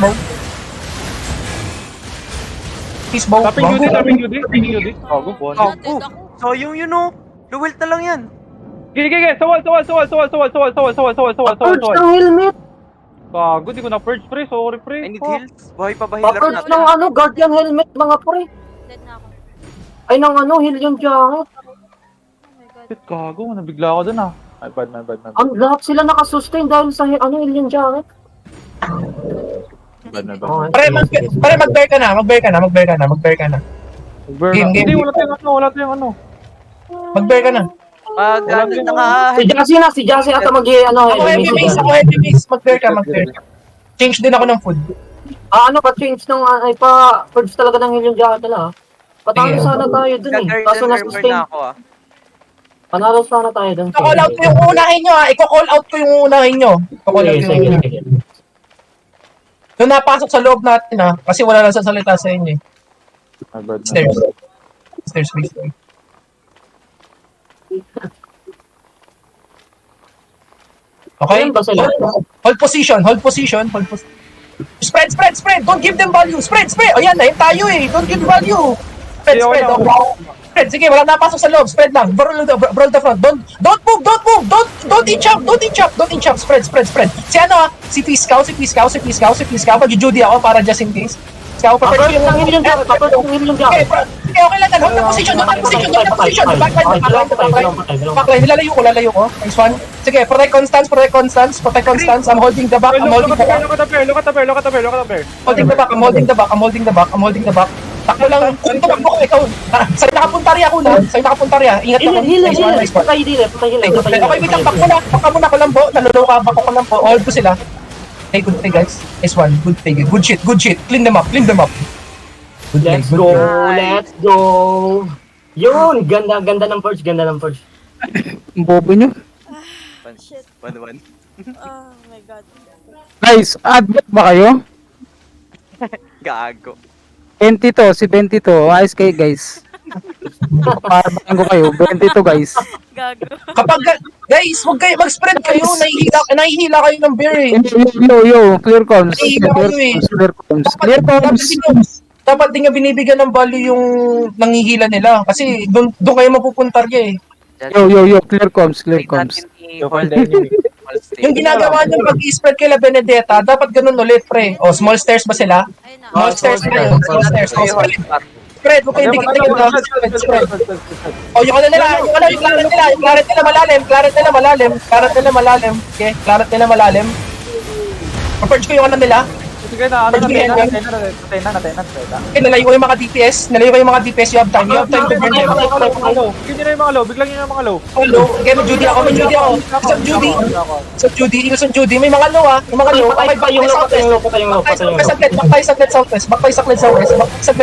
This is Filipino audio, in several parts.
bow. Peace bow. Tapping UD. Gago, buwan. So yung yun o. Luwelt na lang yan. Gigi. Sawal. Purge ng helmet. Gago, di ko na purge, pre. Sorry, pre. I need Fuck. heals. Buhay pa ba healer Purge natin? ng ano, guardian helmet, mga pre. Dead na ako. Ay, ng ano, heal yung jacket. Oh my god. Shit, gago. Nabigla ako dun ah. My bad. Ang lahat sila nakasustain dahil sa ano, heal yung jacket. Bad. Okay. Pare, mag-bear ka na. Mag-bear ka na. Game. Hindi, wala tayong ano. Mag-bear ka na. Ano na nga. Si Jassy ata ano, Ako heavy base. Mag-bear ka. Change din ako ng food. ano pa change ng ay pa purge talaga ng heal yung jacket nila. Patalo Sige. sana tayo dun eh. Kaso na-sustain. na ako ah. Panalo sana tayo dun. I-call out ko yung unahin nyo ha. I-call out ko yung unahin nyo. Sige. Nung napasok sa loob natin ha. Kasi wala lang sasalita sa inyo eh. My bad. Stairs, please. Okay? Ayun ba sila? Hold position. Spread. Don't give them value. Spread. Ayan, na tayo eh. Don't give value. Spread. Spread. Sige, wala napasok sa loob. Spread lang. Brawl the front. Don't move. Don't inch up. Spread. Si ano ah? Si Piscaw. Mag-Judy ako para just in case. Piscaw, prepare ko yung Ang heal yung jacket, papurge ng heal yung jacket. Okay lang yan. Hold the position. Backline. Lalayo ko. Nice one. Sige, protect Constance. I'm holding the back. Look at the bear. I'm holding the back. Takbo lang. Kung tumakbo ko, ikaw. Sa'yo nakapuntarya ako na. Ingat ka. Heal. Nice one. Patay heal. Okay, wait lang. Baka muna ko lang po. Naluluka. Baka ko lang po. Hold ko sila. Okay, good play, guys. Nice one. Good play. Good shit. Clean them up. Good play. Let's go. Yun, ganda ng purge. Ang bobo nyo. Shit. 1-1. Oh my god. Guys, admit ba kayo? Gago. 22, si 22. Ayos kayo, guys. Parabahan ko kayo. 22, guys. Gago. Kapag, guys, huwag kayo mag-spread kayo. Nahihila kayo ng beer eh. Yo. Clear comms. Dapat din nga binibigyan ng value yung nangihila nila. Kasi doon kayo mapupuntarya eh. Yo. Clear comms. Yung ginagawa nyo pag-i-spread kay La Benedetta, dapat ganun ulit, pre. O, small stairs ba sila? Ayun na. Small stairs na yun. Spread, huwag kayo dikit-dikit na. Spread. O, yung claret nila malalim. Okay, claret nila malalim. Purge ko yung ano nila. Sige na, natay na. Okay, nalayo ko yung mga DPS. You have time to burn them. Bigyan nyo na yung mga low. Biglang nyo na yung mga low. Hello, okay, may Judy ako. Isang Judy. May mga low ah. Yung mga low. Patay pa yung low. Back tayo saglit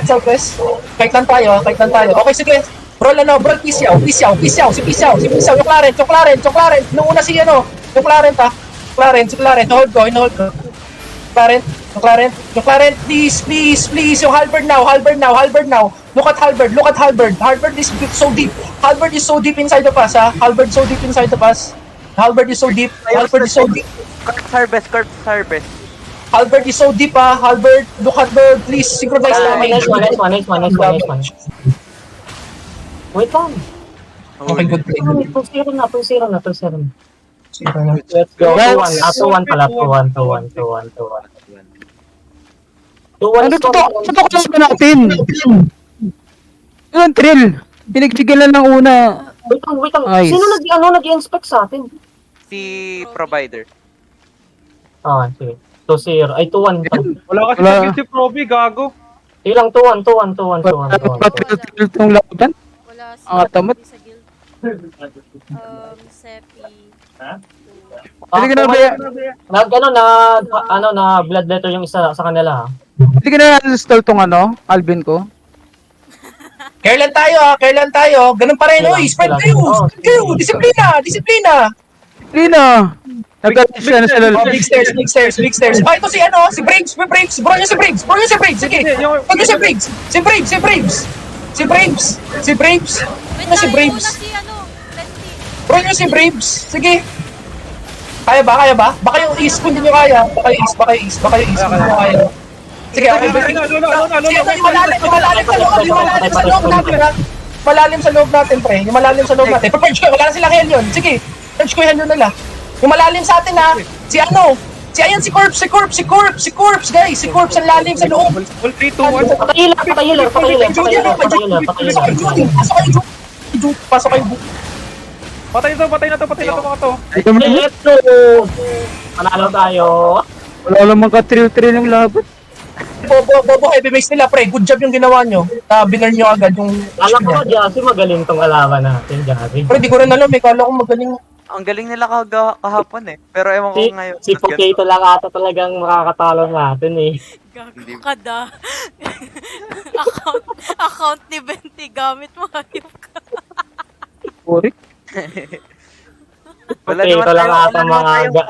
southwest. Kahit lang tayo. Okay, sige. Brawl, Pisyaw. Si Pisyaw. Yung Clarent. Nung una si ano. Yung Clarent ah. Clarent. Hold ko. Yung Clarent, please. Yung Halberd now. Look at Halberd. Halberd is so deep. Inside of us, ha? Halberd so deep. Halberd is so deep. Corpse harvest. Halberd is so deep, ha? Halberd, look at the, please, synchronize damage. Nice one. Wait lang. Okay, good play. 2-0 na. Let's go. 2-1 pala. 2-1. Ano totoo lang natin? Yung thrill. Pinagsigilan ng una. Wait lang. Nice. Sino nag-inspect sa atin? Si provider. Sige. 2-0. Ay, 2-1. Wala kasi Wala. skill si Proby, gago. Ilang 2-1. Thrill itong laban. Wala si Tamat. sa guild. Sepi. Hindi ka na Na bloodletter yung isa sa kanila. Hindi ka na install tong Alvin ko. Care lang tayo. Ganun pa rin, oy. Spread kayo. Disiplina. Lina! Nag-attention na sila. Big stairs. Ito si Braves. Bro nyo si Braves. Sige. Bro nyo si Braves. Wait Ano si lang, Braves? una si Plenty. Bro nyo si Braves. Sige. Kaya ba? Kaya ba? Baka yung east kung hindi nyo kaya. Baka yung east kung hindi nyo kaya. Sige, okay. Sige, yung malalim sa loob natin, ha? Malalim sa loob natin, pre. Yung malalim sa loob natin. Purge ko, wala na silang hell yun. Sige, purge ko yan yun nila. Yung malalim sa atin, ha? Si ano? Ayan, si Corpse, guys. Si Corpse ang lalim sa loob. All 3, 2, 1. Patayilan. Pasok kayo. Patay na to mga to. Let's go! Panalo tayo. Wala namang ka-trill-trill yung laban. Bobo, heavy mace nila, pre. Good job yung ginawa nyo. Binar nyo agad yung... Alam ko, Jassy, magaling tong alaman natin, Jassy. Pre, di ko rin alam. Kala ko magaling. Ang galing nila kahapon eh. Pero ewan ko ngayon. Si Potato lang ata talagang makakatalo natin eh. Gago ka da. account ni Benti gamit mo. Hayop ka. Puri. Potato lang ata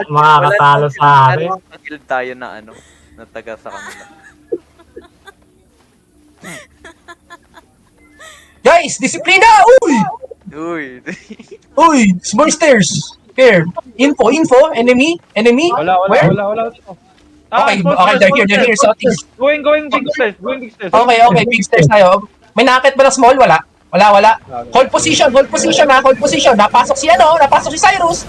makakatalo sa akin. Guild tayo na ano, na taga sa kanila. Guys, disiplina! Uy. Uy! Monsters! Here. Info. Enemy. Wala. dito. Okay, they're here, southeast. Going big stairs. Okay, big stairs tayo. May nakakit ba na small? Wala. Hold position, ha. Hold position. Napasok si Cyrus.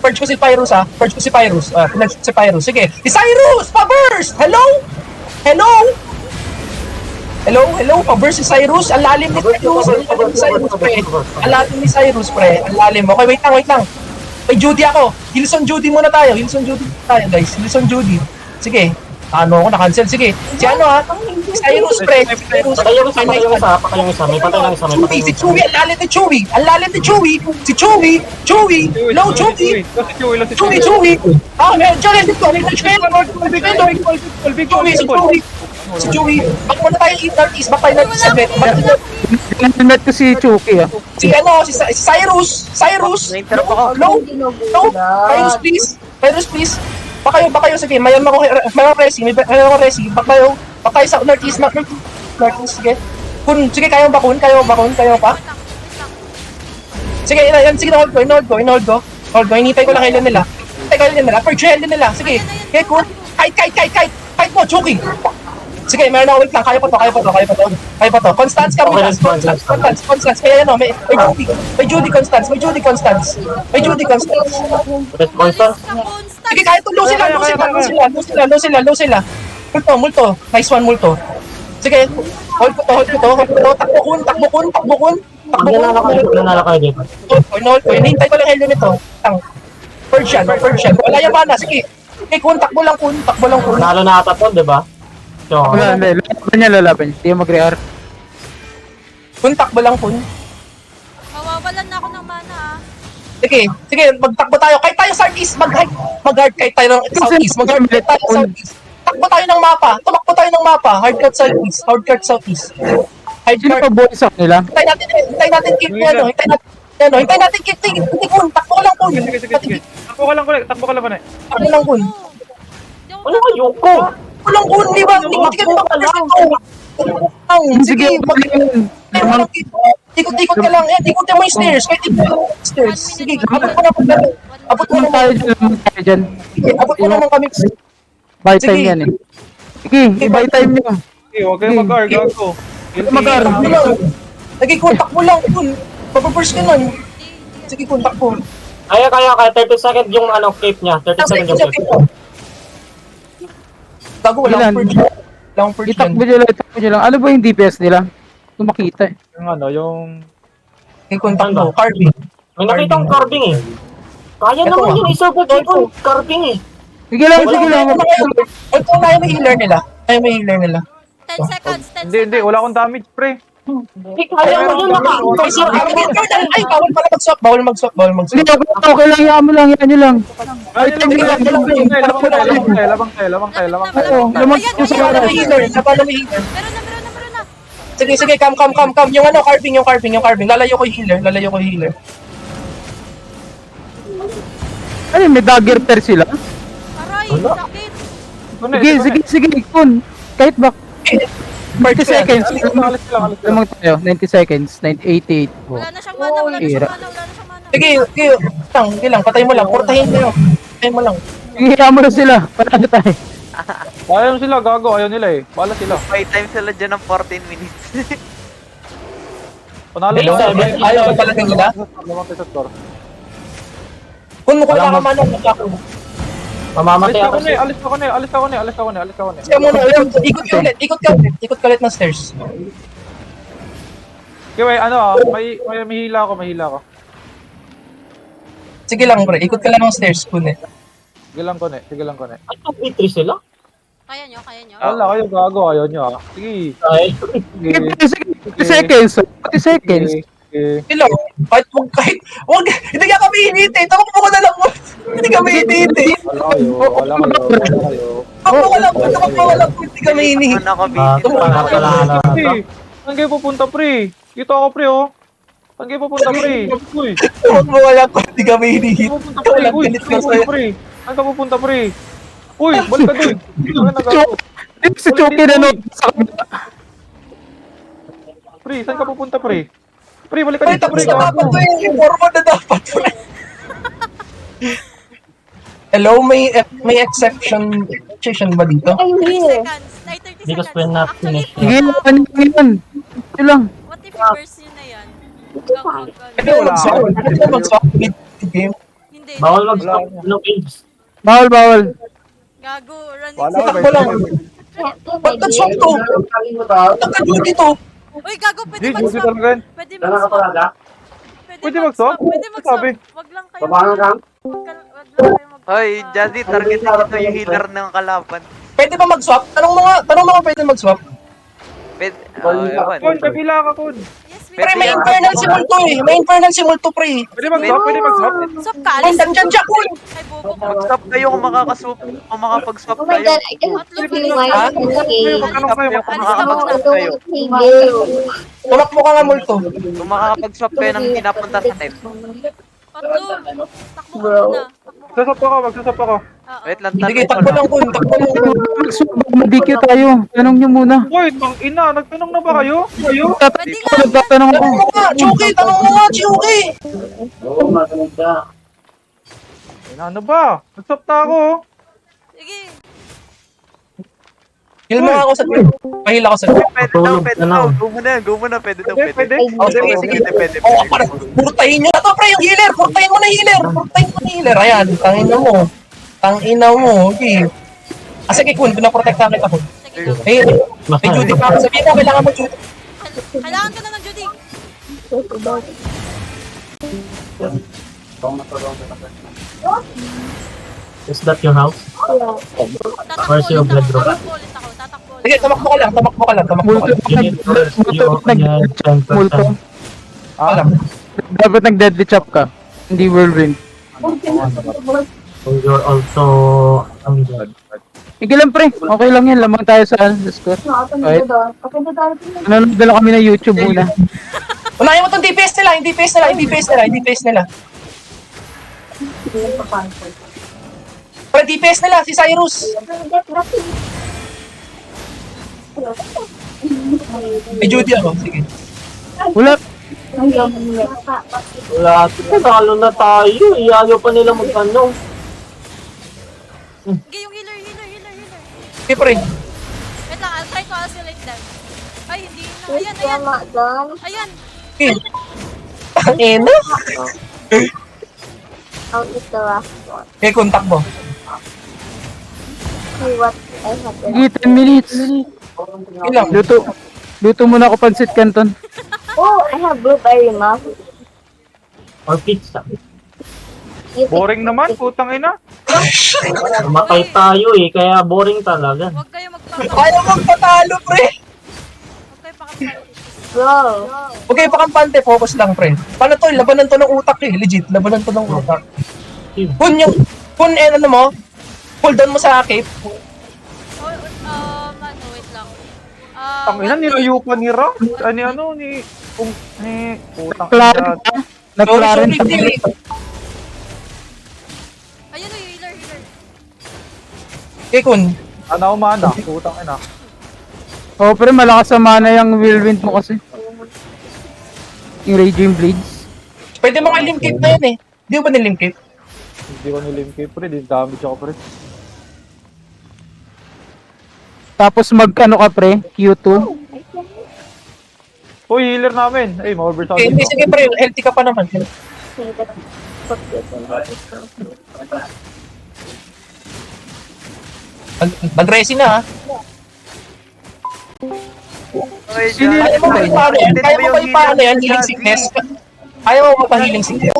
Purge ko si Pyrus, ha. Purge ko si Pyrus. Sige. Si Cyrus! Pa-burst! Hello, pa-burst si Cyrus. Ang lalim ni Cyrus, pre. Ang lalim. Okay, wait lang. May Judy ako. Hilson Judy muna tayo, guys. Hilson Judy. Sige. Ano ako na-cancel? Sige. Si ano, ha? Cyrus, pre. Patayin mo isa. May patay lang isa. Si Chewie, ang lalim ni Chewie. Si Chewie. Hello, Chewie. Chewie. Ah, meron dito. Si Chewie. Back muna tayo east. Back tayo northeast saglit. Pinag ko si Chucky ah. Si Cyrus. Na-interrupt ako. No. Cyrus, please. Baka kayo. Sige, mayroon ako resi. Back tayo sa northeast. Sige. Sige, kayo ba? Sige, inohold ko. Hinihintay ko lang helen nila. Purge helen nila. Sige, kun. Kite mo, Chucky. Sige, meron ako wait lang. Kaya pa to. Constance ka muna. Constance. Kaya ano, may Judy Constance. Sige, kaya to. Low sila. Multo. Nice one, multo. Sige, hold ko to. Takbo kun. Nanalo kayo dito. Hold ko. Hinihintay ko lang helo nito. Persian. Wala yung mana. Sige. Okay, takbo lang kun. Nanalo na ata po, di ba? So, Wala, lalaban niya. Hindi mag-rear. Takbo lang kun. Mawawalan na ako ng mana ah. Sige, magtakbo tayo. Kahit tayo southeast, mag-guard kahit tayo ng southeast. Takbo tayo ng mapa. Tumakbo tayo ng mapa. Hardcut southeast. Sino pa buhay sa kanila? Hintay natin keep Hindi kun, takbo ka lang kun. Sige. Takbo ka lang kun. Takbo lang kun. ano ayoko? Walang kun, di ba? Hindi ka Sige, ikot ka lang. Ikot mo yung stairs. Sige, abot mo naman. Tayo dyan. Abot mo naman kami. Buy time yan eh. Sige, buy time nyo. Huwag kayo mag-guard, gago. Mag-guard. Nagkikontak mo lang kun. Papaburst ka nun. Sige, kontak mo. Kaya 30 seconds yung cape niya. 30 seconds yung cape. Gago, wala akong purge. Itakbo nyo lang. Ano ba yung DPS nila? Ito makita eh. Yung Kontak mo, Carby. May nakita akong carving eh. Kaya Ito, naman yung isa-bot yung carving eh. Sige lang. Ito na yung healer nila. 10 seconds. Hindi, wala akong damage, pre. Hindi kaya mo yun Ay, bawal mag-swap. Hindi, okay lang. Yan mo lang. Buy time nyo lang. Labang tayo. Lamang ko sa Napala oras. may healer. Meron na. Sige, come. Yung carving. Lalayo ko yung healer. Ano, may dagger pair sila? Aray, sakit. Sige, kun. Kahit ba? 30 seconds. Alis sila. Lamang tayo. 90 seconds. 88. Wala na siyang mana. Ira. Wala na siyang mana. Sige lang, patay mo lang, portahin mo yun. Patay mo lang. Hihiya mo na sila. Panalo tayo. Ayaw sila, gago. Ayaw nila eh. Bala sila. May time sila dyan ng 14 minutes. Panalo Hello, tayo. ayaw ba talaga nila? Lamang sa score. Kung wala ka man, ako. Mamamatay Alis ako ako na eh, alis ako na eh. Siya muna, ikot ka ulit ng stairs. Okay, wait, ano may hila ako. Sige lang, pre, ikot ka lang ng stairs, kunin. Sige lang ko na. Ay, 2v3 sila? Kaya nyo, kaya nyo. Wala kayo gago, ayaw nyo ah. Sige. Ay, Sige. 40 seconds. 40 seconds. Sige. Hello, wag, hindi ka kami hinihintay, tamakbo ko na lang mo. Hindi kami hinihintay. Wala kayo. Tamakbo ko lang, hindi kami hinihintay. Ano ako video? Pre, saan kayo pupunta pre? Dito ako pre oh. Saan kayo pupunta pre? Uy, Tamakbo ko lang, hindi kami saan hinihintay. ka pupunta pre? Uy, saan ka pupunta pre? Uy, balik ka dun. Si Chucky na no. Sa kabila. Pre, saan ka pupunta pre? Pre, balik ka Ay, dito tapos pre. na dapat to eh, forward na dapat. Hello, may exception ba dito? 30 seconds. Ay, 30 Because seconds. we're not Actually, finished. Sige, ano yan? Ito lang. what if reverse yun na yan? Pwede mo mag-swap mid-game. Hindi. bawal mag-stop. No games. Bawal. Gago, running. Wala Takbo ka lang. Ba't nag-swap to? Ba't nag-duty to? Uy, gago, pwede Hindi, gusto mag-swap. talaga yan. Pwede mag-swap. Pwede mag-swap? Pwede Ano mag-swap. sabi? Wag lang kayo. Wag lang kayo mag- Hoy, Jazzy, targetin nyo yung healer ng kalaban. Pwede ba mag-swap? Tanong mo nga pwede mag-swap. Pwede, ewan. Kun, kapila ka kun. Yes, we Pre, Pwede may yan. infernal si Multo eh. May infernal si Multo, pre. Pwede mag-swap? Swap ka, Ay, alis. nandyan siya, cool. Ay, bobo ka. Mag-swap kayo kung makakaswap, kung makapag-swap Oh my kayo. god, I cannot Tatlo feel ba? my Ha? Magtanong kayo, Kung Alis ka makakapag-swap muna. kayo. Tumakbo ka nga, Multo. Kung makakapag-swap kayo ng pinapunta sa net. Tatlo. Takbo ka muna. Magsusap ako. Wait lang, Sige, takbo lang, cool. Takbo lang, cool. Mag-DQ tayo. Tanong nyo muna. Uy, tang ina, nagtanong na ba kayo? Pwede nga. Nagtatanong ako. Tanong mo nga, Chuki. Tanong mo nga, Chuki. Oo, maganda. Ano ba? Nagswap na ako. Sige. Heal mo nga ako sa Pahil ako sa Pwede daw. Go muna. Pwede daw. Pwede? Oh, sige. Pwede. Oh, para purtahin nyo na to, pre, yung healer. Purtahin mo na healer. Ayan, tangina mo. Okay. Sige, Kun, pinaprotektahan kita, Kun. Sige, go. May Judy pa ako. Sabihin mo, kailangan mo Judy. Kailangan ka na ng Judy. Is that your house? Tatakbo Where's your ulit blood ako. drop? Tatakbo ulit ako. Tatakbo ulit. Sige, tamakbo ka lang. Multo. You need Multo. Wala. Dapat nag-deadly chop ka. Hindi whirlwind. So you're also... Sige lang pre. Okay lang yan. Lamang tayo sa score. Right? Nanonood na lang kami na YouTube muna. Unahin mo itong DPS nila. Para DPS nila, si Cyrus. May Judy ako, sige. Wala. Wala. Talo na tayo. Ayaw pa nila magtanong. Sige, yung healer. Okay, pre. Wait lang, I'll try to isolate them. Ay, hindi na. Ayan. Okay. Tangina. How is the last one? Okay, contact mo. See what I have. Sige, 10 minutes. Ilang? Luto muna ako pansit canton. Oh, I have blueberry muffin. Or pizza. You think Boring naman, putang ina. Matay tayo kaya boring talaga. Huwag kayo magpapalito. Ayaw magpatalo, pre. Huwag kayo pakapalito. bro? Okay, pakampante, focus lang, pre. Paano to? Labanan to ng utak eh. Legit, labanan to ng utak. Kun, ano mo? Pull down mo sa cape. Wait lang. Ang ina, nilayo pa ni Ram. Ni putang Klaro ina. ka. Nagklaro Sorry, sorry. Ayun o, yung healer. Okay, Kun. Ana umana, putang ina. Oh, pero malakas sa mana yung whirlwind mo kasi. Yung Raging Blades. Pwede mga limkit na yan eh. Di ba nilimkit? Hindi ko nilimkay pre, din damage ako pre. Tapos mag-ano ka pre, Q2. Uy, healer namin. Ay, ma-overshoot Okay, hindi, din. sige pre, healthy ka pa naman. Nag-resi na ha. Okay, Sino Jan. Kaya mo ba ipaano yan? Kaya mo ba ipaano yan? Healing Jan? sickness? Kaya mo ba healing sickness?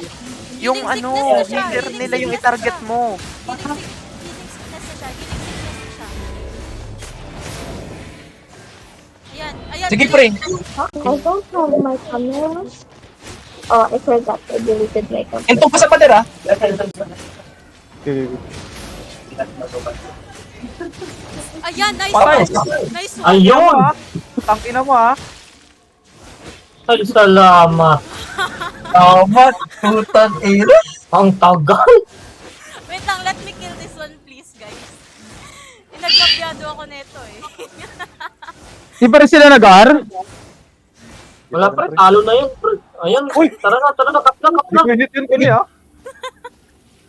Yung Healing ano, sickness na siya, healer healing nila yung sickness i-target na siya. mo. Healing sickness na siya. Healing sickness na siya. Ayan, ayan. Sige pre. I don't have my camera. Oh, I forgot. I deleted my camera. Entong pa sa pader ha. Okay. Ayan, nice Patay. one. Nice one. Ayun! Tangina mo ah. Ay, salamat. Tama, tutan ira. Ang tagal. Wait lang, let me kill this one please, guys. Nagkabyado ako neto eh. Di pa rin sila nag-R? Wala pre, talo na yun pre. Ayan, Uy! tara na, kap na. Unit yun kuli ah.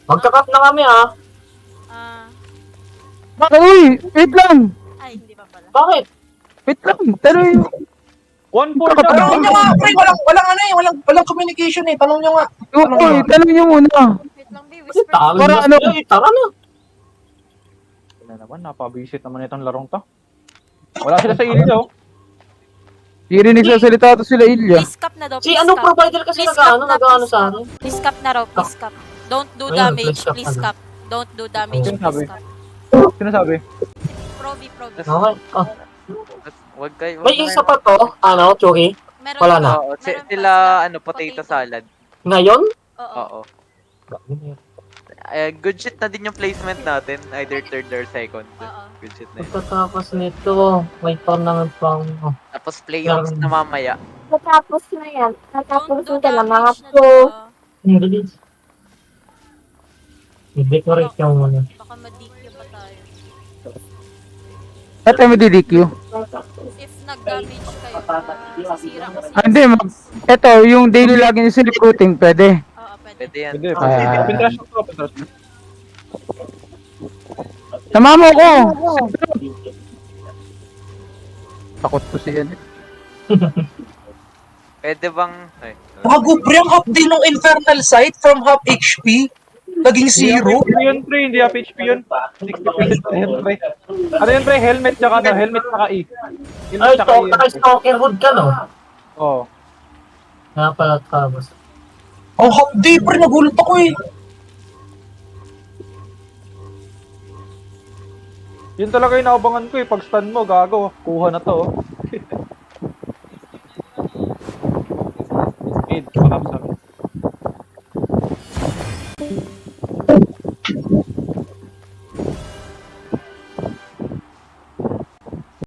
Magkakap na kami ha. Ah, Uy, wait lang. ay, hindi pa pala. Bakit? Wait lang. Pero yung... 1-4 Tanong nyo nga, na. pre, walang ano eh, walang communication eh. Tanong nyo nga. Uy, tanong nyo muna. Wait lang, be, whisper. Talo Para na ano? sila eh, tara na. Wala naman, napabisit naman itong larong to. Wala sila sa ilid oh. Di rin nagsasalita to sila Ilya. Please cap na daw, Si please ano cap. provider kasi Please nag-ano cap na, nag-ano please sa cap. ano. Please cap na raw, please cap. Don't do Ayan, damage, please cap please na. cap. Don't do damage, Sino sabi? please cap. Sinasabi? Provi, provi. Okay. Oh. Wag kayo. May isa pa to, ano, Chucky? Meron Wala pa. na. Oo, Meron pa sila, ano, potato salad. Ngayon? Oo. Oo. Good shit na din yung placement natin. Either third or second. Oo. Good shit na yun. Pagkatapos nito, may tournament pang... Oh. Tapos playoffs na mamaya. Natapos na yan. Natapos Don't do na na mga damage na pro. diba? Hindi. I-decorate yung ano. Baka ma-DQ pa tayo. At tayo di-DQ. If nag-damage kayo, sisira kasi. Hindi, eto, yung daily login sa recruiting, pwede. Oo, pwede. Pwede yan. Pwede. Ah. Open trash to, open trash. Tama mo ko! Takot ko siya. Pwede bang... Ay, Bago pre, ang half day ng Infernal Sight from half HP. Naging zero. Hindi yun pre, hindi half HP yun. 60% na yun pre. Ano yun pre? Helmet tsaka ano? Helmet tsaka E. Ay, Helmet tsaka E. naka-stalker hood ka, no? Oo. Nga pala, tapos. Ang half day pre, nagulat ako eh. Yun talaga yung naabangan ko eh. Pag stun mo, gago. Kuha na to oh.